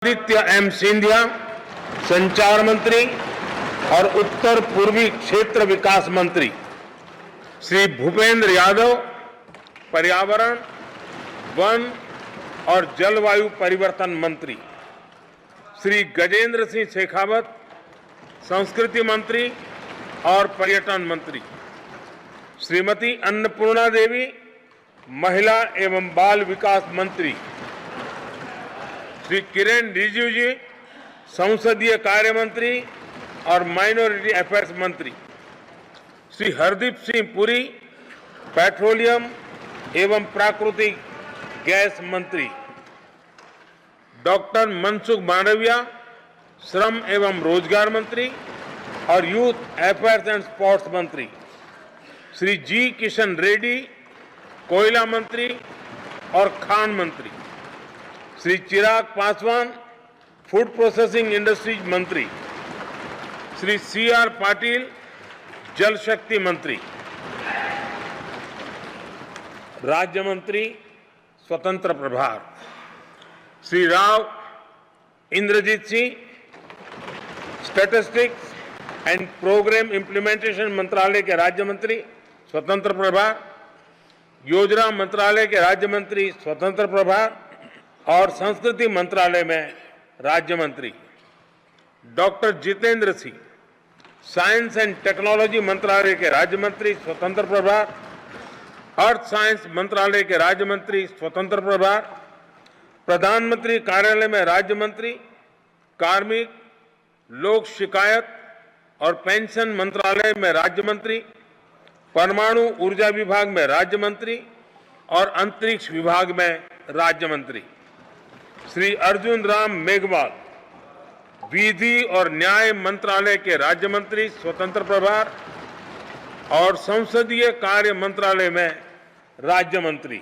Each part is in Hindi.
आदित्य एम सिंधिया संचार मंत्री और उत्तर पूर्वी क्षेत्र विकास मंत्री, श्री भूपेंद्र यादव पर्यावरण, वन और जलवायु परिवर्तन मंत्री, श्री गजेंद्र सिंह शेखावत संस्कृति मंत्री और पर्यटन मंत्री, श्रीमती अन्नपूर्णा देवी महिला एवं बाल विकास मंत्री, श्री किरेन रिजिजू जी संसदीय कार्य मंत्री और माइनॉरिटी अफेयर्स मंत्री, श्री हरदीप सिंह पुरी पेट्रोलियम एवं प्राकृतिक गैस मंत्री, डॉक्टर मनसुख मांडविया श्रम एवं रोजगार मंत्री और यूथ अफेयर्स एंड स्पोर्ट्स मंत्री, श्री जी किशन रेड्डी कोयला मंत्री और खान मंत्री, Shri Chirag Paswan food processing industries मंत्री, श्री सी.आर. पाटिल जल शक्ति मंत्री, राज्य मंत्री स्वतंत्र प्रभार, Shri Rao Inderjit Singh statistics and programme implementation मंत्रालय के राज्य मंत्री स्वतंत्र प्रभार, योजना मंत्रालय के राज्य मंत्री स्वतंत्र प्रभार और संस्कृति मंत्रालय में राज्य मंत्री, doctor Jitendra Singh science and technology मंत्रालय के राज्य मंत्री स्वतंत्र प्रभार, अर्थ साइंस मंत्रालय के राज्य मंत्री स्वतंत्र प्रभार, प्रधानमंत्री कार्यालय में राज्य मंत्री, कार्मिक लोक शिकायत और पेंशन मंत्रालय में राज्य मंत्री, परमाणु ऊर्जा विभाग में राज्य मंत्री और अंतरिक्ष विभाग में राज्य मंत्री, श्री अर्जुन राम मेघवाल विधि और न्याय मंत्रालय के राज्य मंत्री स्वतंत्र प्रभार और संसदीय कार्य मंत्रालय में राज्य मंत्री,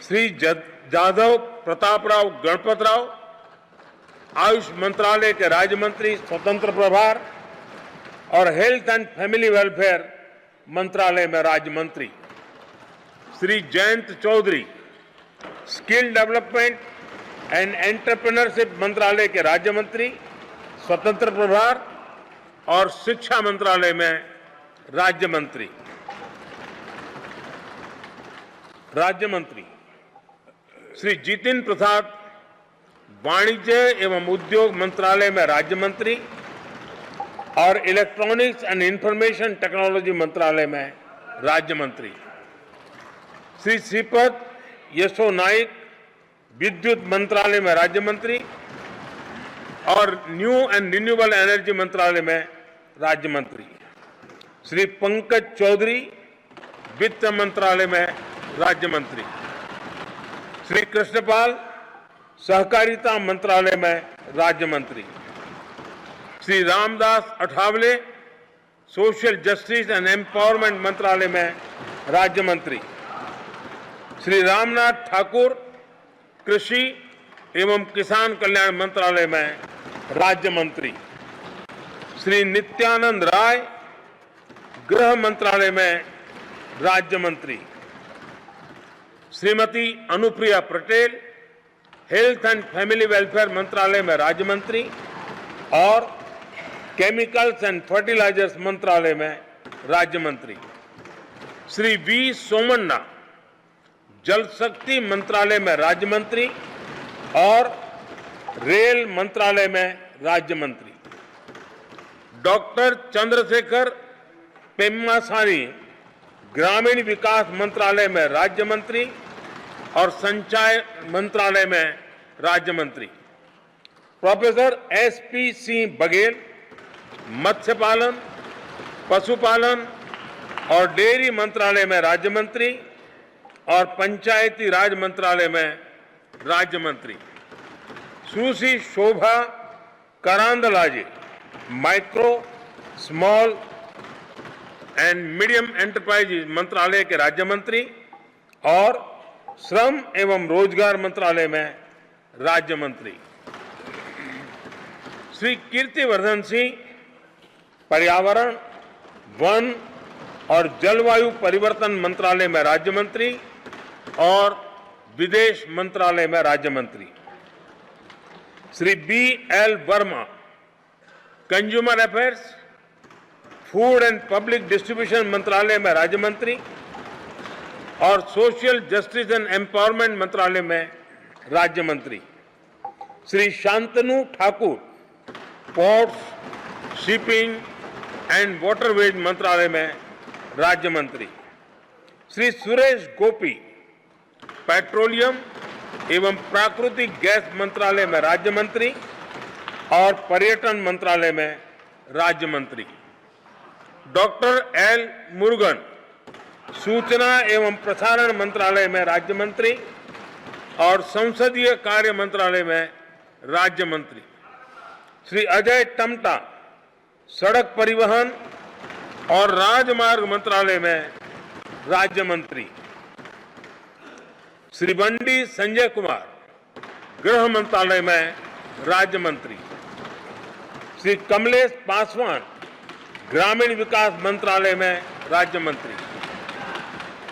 श्री जाधव प्रतापराव गणपतराव आयुष मंत्रालय के राज्य मंत्री स्वतंत्र प्रभार और हेल्थ एंड फैमिली वेलफेयर मंत्रालय में राज्य मंत्री, Shri Jayant Chaudhary skill development and entrepreneurship मंत्रालय के राज्य मंत्री स्वतंत्र प्रभार और शिक्षा मंत्रालय में राज्य मंत्री, श्री जितिन प्रसाद वाणिज्य एवं उद्योग मंत्रालय में राज्य मंत्री और इलेक्ट्रॉनिक्स एंड इंफॉर्मेशन टेक्नोलॉजी मंत्रालय में राज्य मंत्री, श्री श्रीपद यशो नाइक विद्युत मंत्रालय में राज्य मंत्री और न्यू एंड रिन्यूएबल एनर्जी मंत्रालय में राज्य मंत्री, श्री पंकज चौधरी वित्त मंत्रालय में राज्य मंत्री, श्री कृष्णपाल सहकारिता मंत्रालय में राज्य मंत्री, Shri Ramdas Athawale social justice and empowerment मंत्रालय में राज्य मंत्री, श्री रामनाथ ठाकुर कृषि एवं किसान कल्याण मंत्रालय में राज्य मंत्री, श्री नित्यानंद राय गृह मंत्रालय में राज्य मंत्री, Shrimati Anupriya Patel health and family welfare मंत्रालय में राज्य मंत्री और केमिकल्स एंड फर्टिलाइजर्स मंत्रालय में राज्य मंत्री, श्री वी सोमन्ना जल शक्ति मंत्रालय में राज्य मंत्री और रेल मंत्रालय में राज्य मंत्री, डॉक्टर चंद्रशेखर पेम्मासानी ग्रामीण विकास मंत्रालय में राज्य मंत्री और संचार मंत्रालय में राज्य मंत्री, प्रोफेसर एस.पी. सिंह बघेल मत्स्य पालन, पशुपालन और डेयरी मंत्रालय में राज्य मंत्री और पंचायती राज मंत्रालय में राज्य मंत्री, Sushri Shobha Karandlaje micro small and medium enterprises मंत्रालय के राज्य मंत्री और श्रम एवं रोजगार मंत्रालय में राज्य मंत्री, श्री कीर्तिवर्धन सिंह पर्यावरण, वन और जलवायु परिवर्तन मंत्रालय में राज्य मंत्री और विदेश मंत्रालय में राज्य मंत्री, Shri BL Verma, consumer affairs, food and public distribution मंत्रालय में राज्य मंत्री और सोशल जस्टिस एंड एम्पावरमेंट मंत्रालय में राज्य मंत्री, Shri Shantanu Thakur, ports, shipping and waterways मंत्रालय में राज्य मंत्री, श्री सुरेश गोपी, पेट्रोलियम एवं प्राकृतिक गैस मंत्रालय में राज्य मंत्री और पर्यटन मंत्रालय में राज्य मंत्री, डॉक्टर L मुरुगन, सूचना एवं प्रसारण मंत्रालय में राज्य मंत्री और संसदीय कार्य मंत्रालय में राज्य मंत्री, श्री अजय टम्टा, सड़क परिवहन और राजमार्ग मंत्रालय में राज्य मंत्री, श्री बंडी संजय कुमार, गृह मंत्रालय में राज्य मंत्री, श्री कमलेश पासवान, ग्रामीण विकास मंत्रालय में राज्य मंत्री,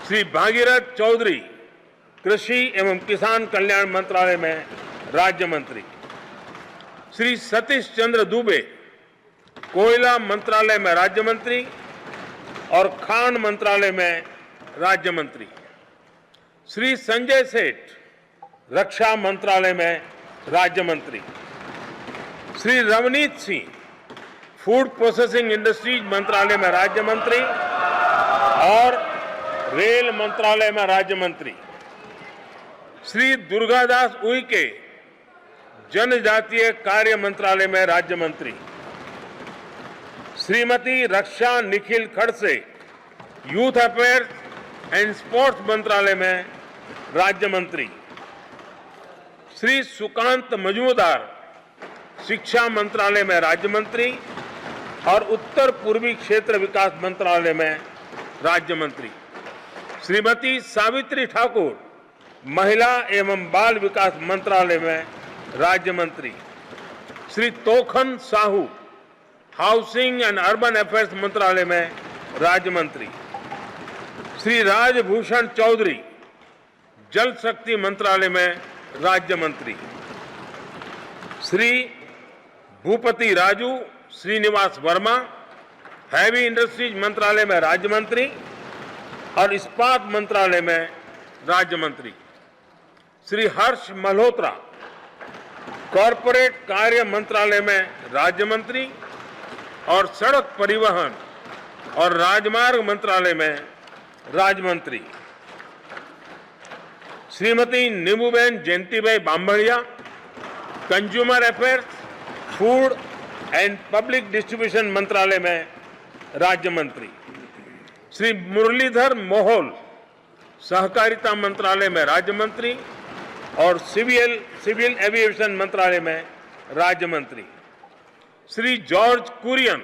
श्री भागीरथ चौधरी, कृषि एवं किसान कल्याण मंत्रालय में राज्य मंत्री, श्री सतीश चंद्र दुबे, कोयला मंत्रालय में राज्य मंत्री और खान मंत्रालय में राज्य मंत्री, श्री संजय सेठ, रक्षा मंत्रालय में राज्य मंत्री, Shri Ravneet Singh, food processing industries मंत्रालय में राज्य मंत्री और रेल मंत्रालय में राज्य मंत्री, श्री दुर्गादास उइके, जनजातीय कार्य मंत्रालय में राज्य मंत्री, Shrimati Raksha Nikhil Khadse, youth affairs and sports मंत्रालय में राज्य मंत्री, श्री सुकांत मजूमदार, शिक्षा मंत्रालय में राज्य मंत्री और उत्तर पूर्वी क्षेत्र विकास मंत्रालय में राज्य मंत्री, श्रीमती सावित्री ठाकुर, महिला एवं बाल विकास मंत्रालय में राज्य मंत्री, Shri Tokhan Sahu, housing and urban affairs मंत्रालय में राज्य मंत्री, श्री राजभूषण चौधरी, जल शक्ति मंत्रालय में राज्य मंत्री, श्री भूपति राजू श्रीनिवास वर्मा, हैवी इंडस्ट्रीज मंत्रालय में राज्य मंत्री और इस्पात मंत्रालय में राज्य मंत्री, श्री हर्ष मल्होत्रा, कॉरपोरेट कार्य मंत्रालय में राज्य मंत्री और सड़क परिवहन और राजमार्ग मंत्रालय में राज्य मंत्री, Shrimati Nimuben Jayantibhai Bambhaniya, consumer affairs, food and public distribution मंत्रालय में राज्य मंत्री, श्री मुरलीधर मोहोल, सहकारिता मंत्रालय में राज्य मंत्री और सिविल एविएशन मंत्रालय में राज्य मंत्री, श्री जॉर्ज कुरियन,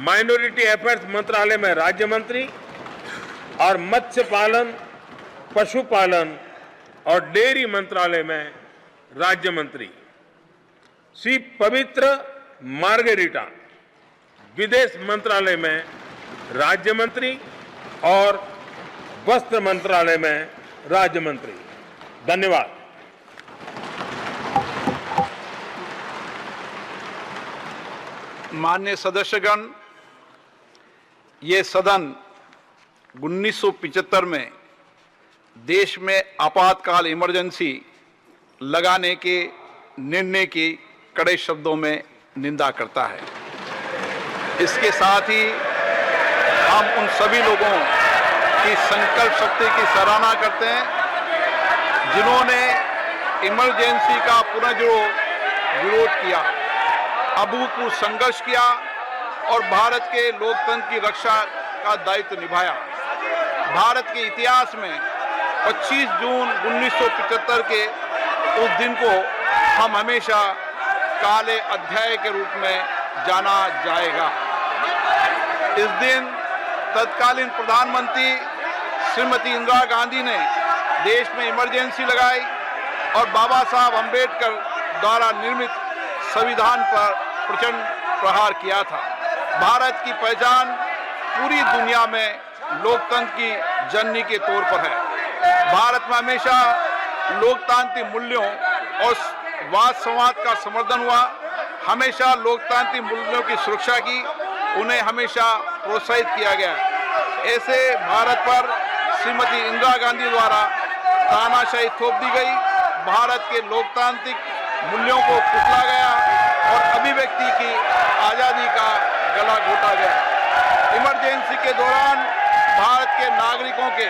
माइनॉरिटी अफेयर्स मंत्रालय में राज्य मंत्री और मत्स्य पालन, पशुपालन और डेयरी मंत्रालय में राज्य मंत्री, श्री पवित्र मार्गेरिटा, विदेश मंत्रालय में राज्य मंत्री और वस्त्र मंत्रालय में राज्य मंत्री। धन्यवाद। माननीय सदस्यगण, ये सदन 1975 में देश में आपातकाल इमरजेंसी लगाने के निर्णय की कड़े शब्दों में निंदा करता है। इसके साथ ही हम उन सभी लोगों की संकल्प शक्ति की सराहना करते हैं जिन्होंने इमरजेंसी का विरोध किया, अभूतपूर्व संघर्ष किया और भारत के लोकतंत्र की रक्षा का दायित्व निभाया। भारत के इतिहास में 25 जून 1975 के उस दिन को हम हमेशा काले अध्याय के रूप में जाना जाएगा। इस दिन तत्कालीन प्रधानमंत्री श्रीमती इंदिरा गांधी ने देश में इमरजेंसी लगाई और बाबा साहब अंबेडकर द्वारा निर्मित संविधान पर प्रचंड प्रहार किया था। भारत की पहचान पूरी दुनिया में लोकतंत्र की जननी के तौर पर है। भारत में हमेशा लोकतांत्रिक मूल्यों और वाद संवाद का समर्थन हुआ, हमेशा लोकतांत्रिक मूल्यों की सुरक्षा की, उन्हें हमेशा प्रोत्साहित किया गया। ऐसे भारत पर श्रीमती इंदिरा गांधी द्वारा तानाशाही थोप दी गई, भारत के लोकतांत्रिक मूल्यों को कुचला गया और अभिव्यक्ति की आज़ादी का गला घोटा गया। इमरजेंसी के दौरान भारत के नागरिकों के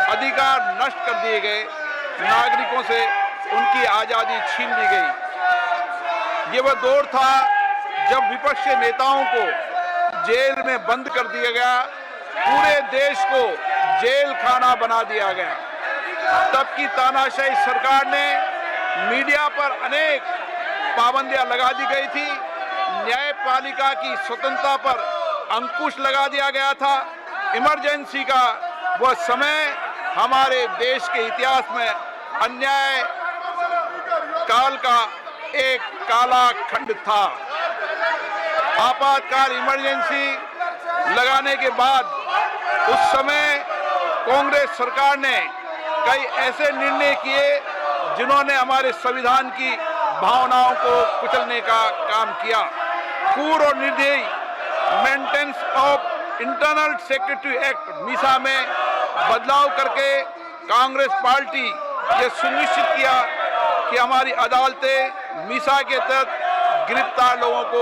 अधिकार नष्ट कर दिए गए, नागरिकों से उनकी आज़ादी छीन ली गई। ये वह दौर था जब विपक्षी नेताओं को जेल में बंद कर दिया गया, पूरे देश को जेल खाना बना दिया गया। तब की तानाशाही सरकार ने मीडिया पर अनेक पाबंदियां लगा दी गई थी, न्यायपालिका की स्वतंत्रता पर अंकुश लगा दिया गया था। इमरजेंसी का वह समय हमारे देश के इतिहास में अन्याय काल का एक काला खंड था। आपातकाल इमरजेंसी लगाने के बाद उस समय कांग्रेस सरकार ने कई ऐसे निर्णय किए जिन्होंने हमारे संविधान की भावनाओं को कुचलने का काम किया। पूर्व और निर्दयी maintenance of internal secretary act Misa में बदलाव करके कांग्रेस पार्टी ये सुनिश्चित किया कि हमारी अदालतें मीसा के तहत गिरफ्तार लोगों को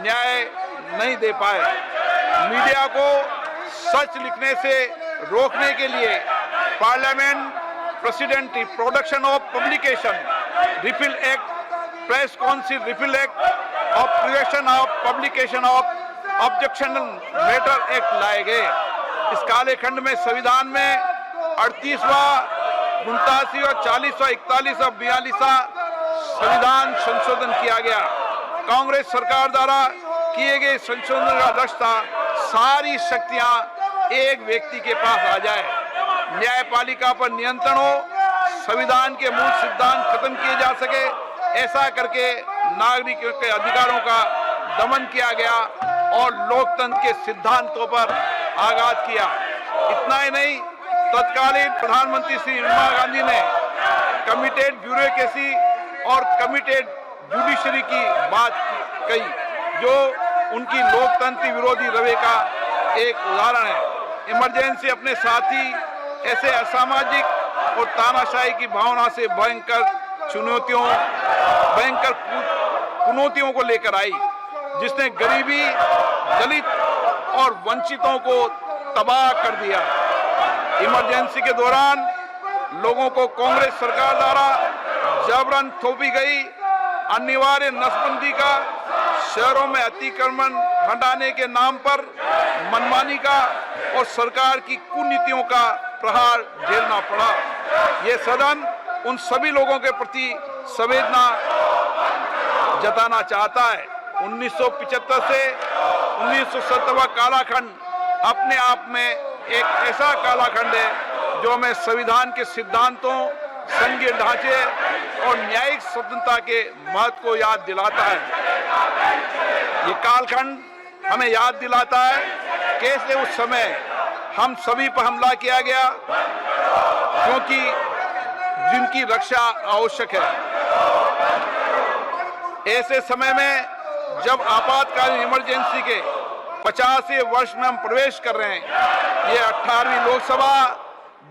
न्याय नहीं दे पाए। मीडिया को सच लिखने से रोकने के लिए parliament president production of publication refill act, press council refill act और prevention of publication of objectional matter act लाए गए। इस काले खंड में संविधान में 38वां, 89वां, 40वां, 41वां और 42वां संविधान संशोधन किया गया। कांग्रेस सरकार द्वारा किए गए संशोधन का लक्ष्य था सारी शक्तियां एक व्यक्ति के पास आ जाए, न्यायपालिका पर नियंत्रण हो, संविधान के मूल सिद्धांत खत्म किए जा सके। ऐसा करके नागरिकों के अधिकारों का दमन किया गया और लोकतंत्र के सिद्धांतों पर आघात किया। इतना ही नहीं, तत्कालीन प्रधानमंत्री श्री इंदिरा गांधी ने कमिटेड ब्यूरोक्रेसी और कमिटेड जुडिशरी की बात कही, जो उनकी लोकतंत्र विरोधी रवैये का एक उदाहरण है। इमरजेंसी अपने साथ ही ऐसे असामाजिक और तानाशाही की भावना से भयंकर चुनौतियों को लेकर आई, जिसने गरीबी, दलित और वंचितों को तबाह कर दिया। इमरजेंसी के दौरान लोगों को कांग्रेस सरकार द्वारा जबरन थोपी गई अनिवार्य नसबंदी का, शहरों में अतिक्रमण हटाने के नाम पर मनमानी का और सरकार की कुनीतियों का प्रहार झेलना पड़ा। ये सदन उन सभी लोगों के प्रति संवेदना जताना चाहता है। 1975 से 1970 कालाखंड अपने आप में एक ऐसा कालाखंड है जो हमें संविधान के सिद्धांतों, संघीय ढांचे और न्यायिक स्वतंत्रता के महत्व को याद दिलाता है। ये कालखंड हमें याद दिलाता है कैसे उस समय हम सभी पर हमला किया गया, क्योंकि जिनकी रक्षा आवश्यक है। ऐसे समय में जब आपातकालीन इमरजेंसी के 50वें वर्ष में हम प्रवेश कर रहे हैं, ये 18वीं लोकसभा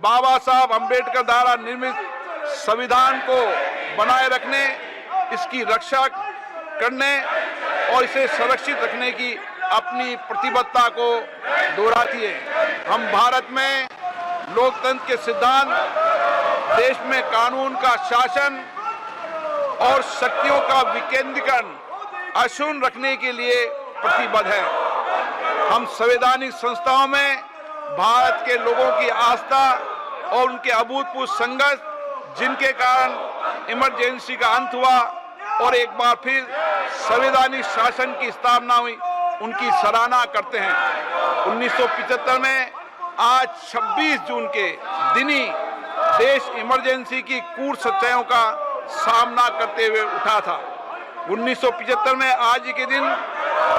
बाबा साहब अम्बेडकर द्वारा निर्मित संविधान को बनाए रखने, इसकी रक्षा करने और इसे सुरक्षित रखने की अपनी प्रतिबद्धता को दोहराती है। हम भारत में लोकतंत्र के सिद्धांत, देश में कानून का शासन और शक्तियों का विकेंद्रीकरण अक्षुण्ण रखने के लिए प्रतिबद्ध हैं। हम संवैधानिक संस्थाओं में भारत के लोगों की आस्था और उनके अभूतपूर्व संघर्ष, जिनके कारण इमरजेंसी का अंत हुआ और एक बार फिर संवैधानिक शासन की स्थापना हुई, उनकी सराहना करते हैं। 1975 में आज 26 जून के दिन ही देश इमरजेंसी की कूट सच्चाइयों का सामना करते हुए उठा था। 1975 में आज के दिन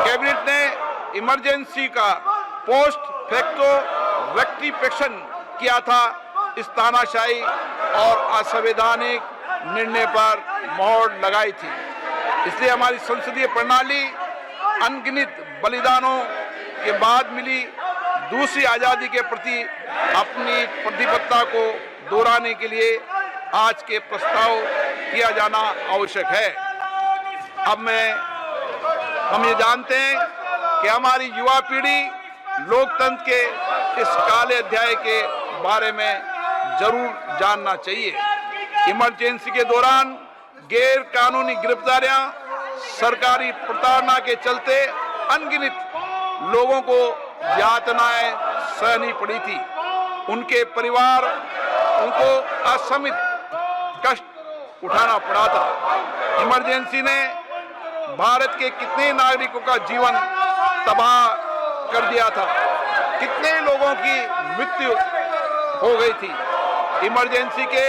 कैबिनेट ने इमरजेंसी का पोस्ट फैक्टो रेक्टिफिकेशन किया था, इस तानाशाही और असंवैधानिक निर्णय पर मोहर लगाई थी। इसलिए हमारी संसदीय प्रणाली अनगिनत बलिदानों के बाद मिली दूसरी आज़ादी के प्रति अपनी प्रतिबद्धता को दोहराने के लिए आज के प्रस्ताव किया जाना आवश्यक है। अब हम ये जानते हैं कि हमारी युवा पीढ़ी लोकतंत्र के इस काले अध्याय के बारे में जरूर जानना चाहिए। इमरजेंसी के दौरान गैर कानूनी गिरफ्तारियां, सरकारी प्रताड़ना के चलते अनगिनत लोगों को यातनाएं सहनी पड़ी थी। उनके परिवार उनको असमित कष्ट उठाना पड़ा था। इमरजेंसी ने भारत के कितने नागरिकों का जीवन तबाह कर दिया था, कितने लोगों की मृत्यु हो गई थी। इमरजेंसी के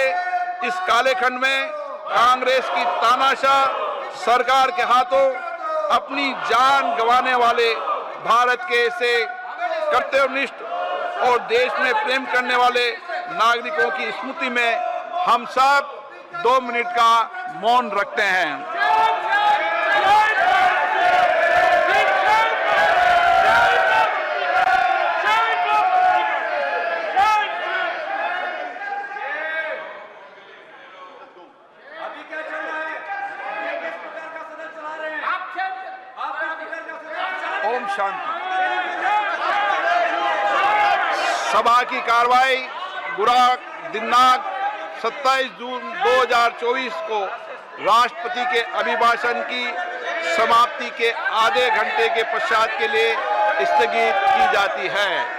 इस काले खंड में कांग्रेस की तानाशाह सरकार के हाथों अपनी जान गंवाने वाले भारत के ऐसे कर्तव्यनिष्ठ और देश में प्रेम करने वाले नागरिकों की स्मृति में हम सब 2 मिनट का मौन रखते हैं। ओम शांति। सभा की कार्रवाई गुरुवार दिनांक 27 जून 2024 को राष्ट्रपति के अभिभाषण की समाप्ति के आधे घंटे के पश्चात के लिए स्थगित की जाती है।